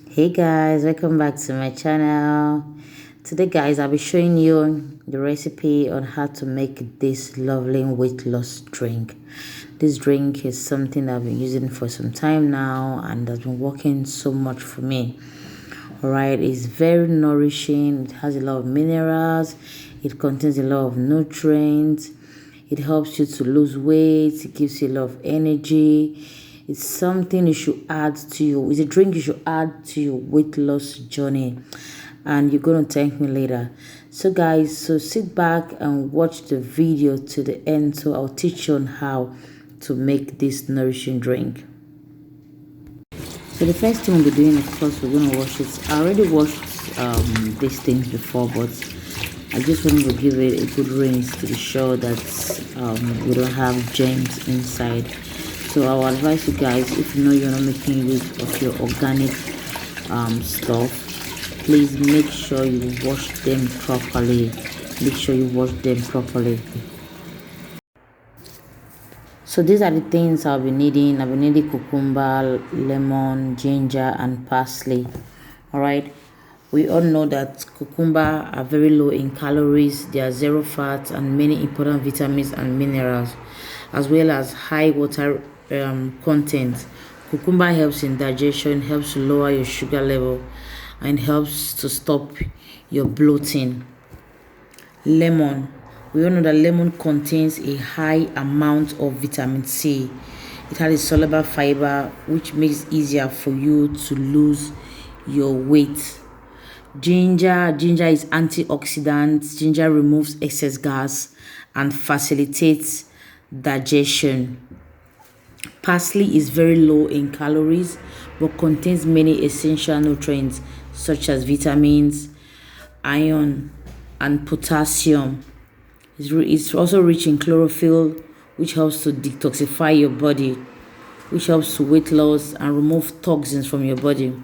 Hey guys, welcome back to my channel. Today guys, I'll be showing you the recipe on how to make this lovely weight loss drink. This drink is something I've been using for some time now and has been working so much for me. Alright, it's very nourishing. It has a lot of minerals. It contains a lot of nutrients. It helps you to lose weight. It gives you a lot of energy. It's something you should add to you. It's a drink you should add to your weight loss journey. And you're going to thank me later. So guys, so sit back and watch the video to the end. So I'll teach you on how to make this nourishing drink. So the first thing we'll be doing, of course, we're going to wash it. I already washed these things before, but I just wanted to give it a good rinse to be sure that we don't have germs inside. So I will advise you guys, if you know you're not making use of your organic stuff, please make sure you wash them properly. Make sure you wash them properly. So these are the things I'll be needing. I'll be needing cucumber, lemon, ginger, and parsley. Alright. We all know that cucumber are very low in calories. They are zero fat and many important vitamins and minerals, as well as high water content. Cucumber helps in digestion, helps to lower your sugar level, and helps to stop your bloating. Lemon. We all know that lemon contains a high amount of vitamin C. It has a soluble fiber which makes it easier for you to lose your weight. Ginger is antioxidant. Ginger removes excess gas and facilitates digestion. Parsley is very low in calories but contains many essential nutrients such as vitamins, iron, and potassium. It's also rich in chlorophyll, which helps to detoxify your body, which helps to weight loss and remove toxins from your body.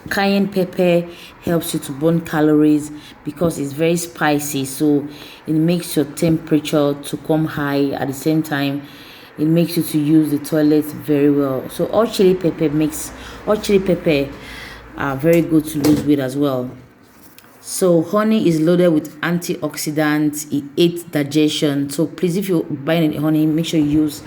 Cayenne pepper helps you to burn calories because it's very spicy, so it makes your temperature to come high. At the same time, it makes you to use the toilet very well. So all chili pepper are very good to lose weight as well. So honey is loaded with antioxidants. It aids digestion. So please, if you're buying any honey, make sure you use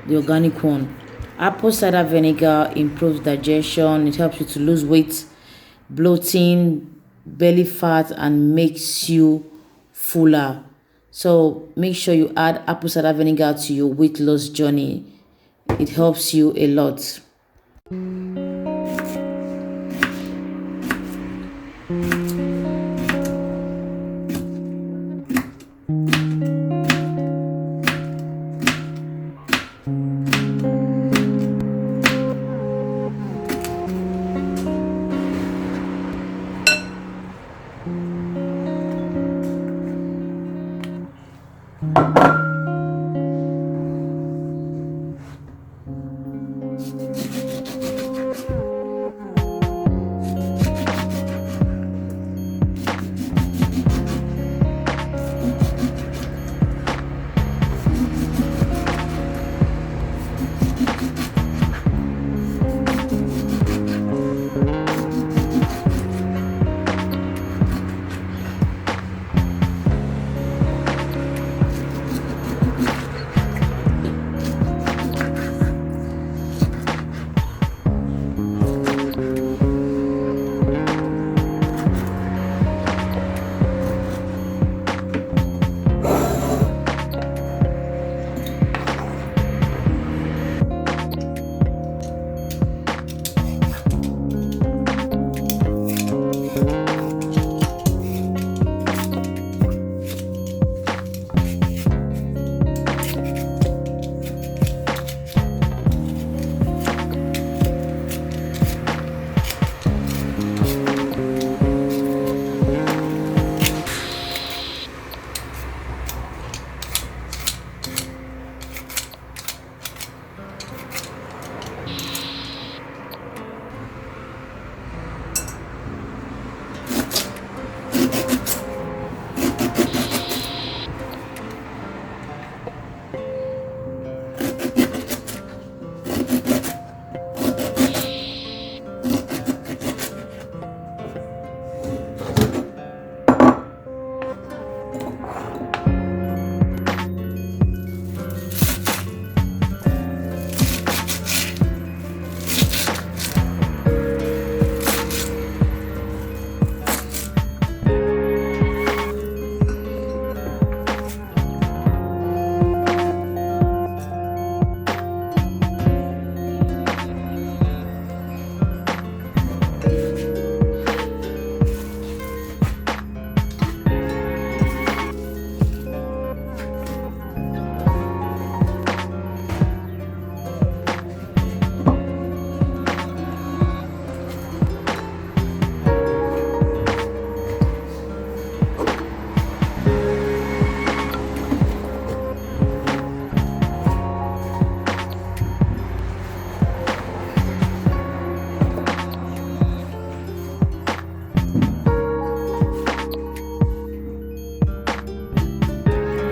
the organic one. Apple cider vinegar improves digestion. It helps you to lose weight, bloating, belly fat, and makes you fuller. So make sure you add apple cider vinegar to your weight loss journey. It helps you a lot.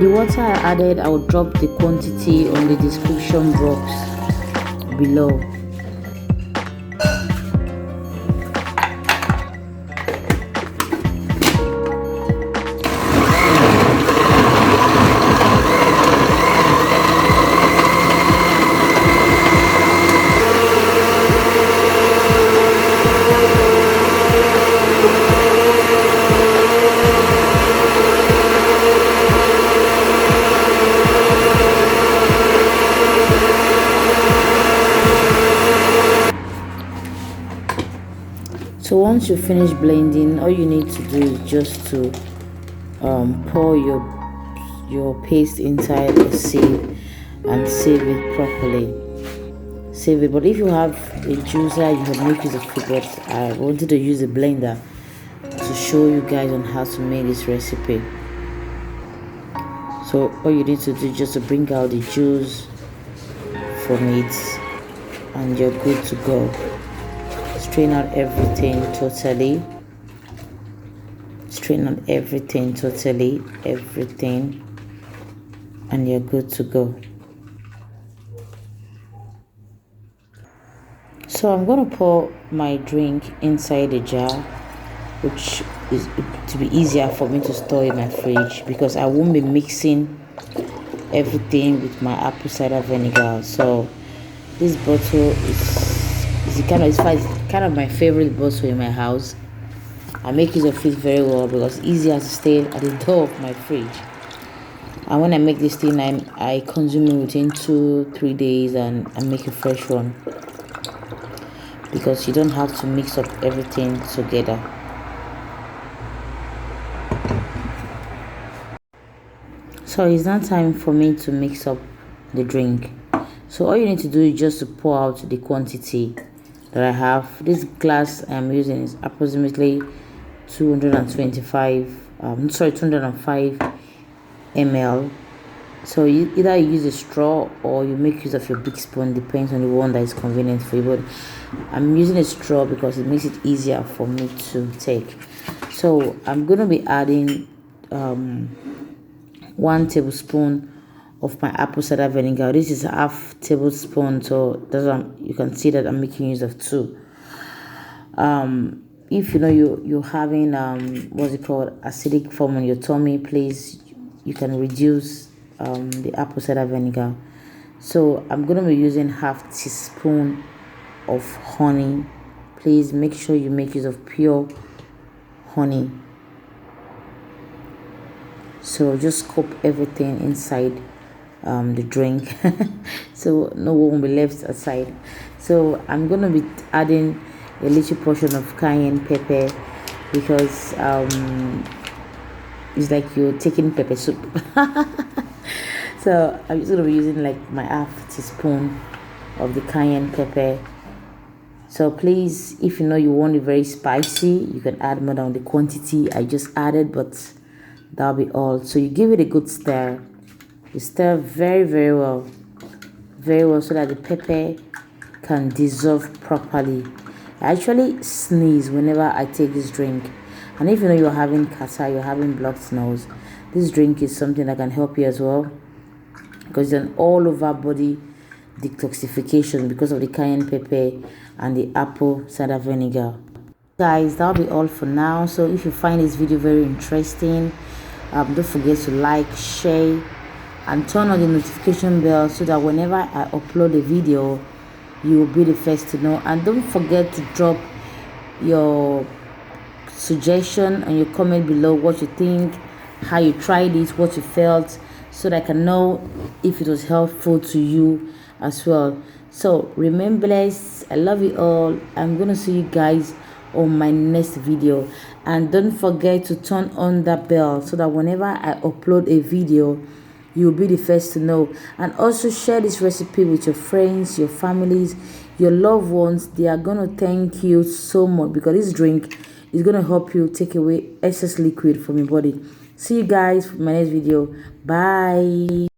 The water I added, I will drop the quantity on the description box below. So once you finish blending, all you need to do is just to pour your paste inside a sieve and save it properly. Save it. But if you have a juicer, you can make use of it. But I wanted to use a blender to show you guys on how to make this recipe. So all you need to do is just to bring out the juice from it, and you're good to go. Strain out everything totally. Strain out everything totally, everything, and you're good to go. So I'm gonna pour my drink inside a jar, which is to be easier for me to store in my fridge, because I won't be mixing everything with my apple cider vinegar. So this bottle is kind of my favorite bottle in my house. I make use of it very well because it's easier to stay at the door of my fridge. And when I make this thing, I consume it within 2-3 days, and I make a fresh one, because you don't have to mix up everything together. So it's now time for me to mix up the drink. So all you need to do is just to pour out the quantity that I have. This glass I'm using is approximately 205 ml. So you either use a straw or you make use of your big spoon, depends on the one that is convenient for you. But I'm using a straw because it makes it easier for me to take. So I'm gonna be adding 1 tablespoon of my apple cider vinegar. This is half tablespoon, so that's you can see that I'm making use of 2. If you know you're having what's it called, acidic form on your tummy, please, you can reduce the apple cider vinegar. So I'm gonna be using half teaspoon of honey. Please make sure you make use of pure honey. So just scoop everything inside the drink so no one will be left aside. So I'm gonna be adding a little portion of cayenne pepper, because it's like you're taking pepper soup. So I'm just gonna be using like my half teaspoon of the cayenne pepper. So please, if you know you want it very spicy, you can add more than the quantity I just added, but that'll be all. So you give it a good stir. You stir very well, so that the pepper can dissolve properly. I actually sneeze whenever I take this drink, and if you know you're having catarrh, you're having blocked nose, this drink is something that can help you as well, because it's an all over body detoxification because of the cayenne pepper and the apple cider vinegar. Guys, that'll be all for now. So if you find this video very interesting, don't forget to like, share, and turn on the notification bell so that whenever I upload a video, you will be the first to know. And don't forget to drop your suggestion and your comment below, what you think, how you tried it, what you felt, so that I can know if it was helpful to you as well. So remember, guys, I love you all. I'm gonna see you guys on my next video, and don't forget to turn on that bell so that whenever I upload a video, you'll be the first to know. And also share this recipe with your friends, your families, your loved ones. They are gonna thank you so much, because this drink is gonna help you take away excess liquid from your body. See you guys for my next video. Bye.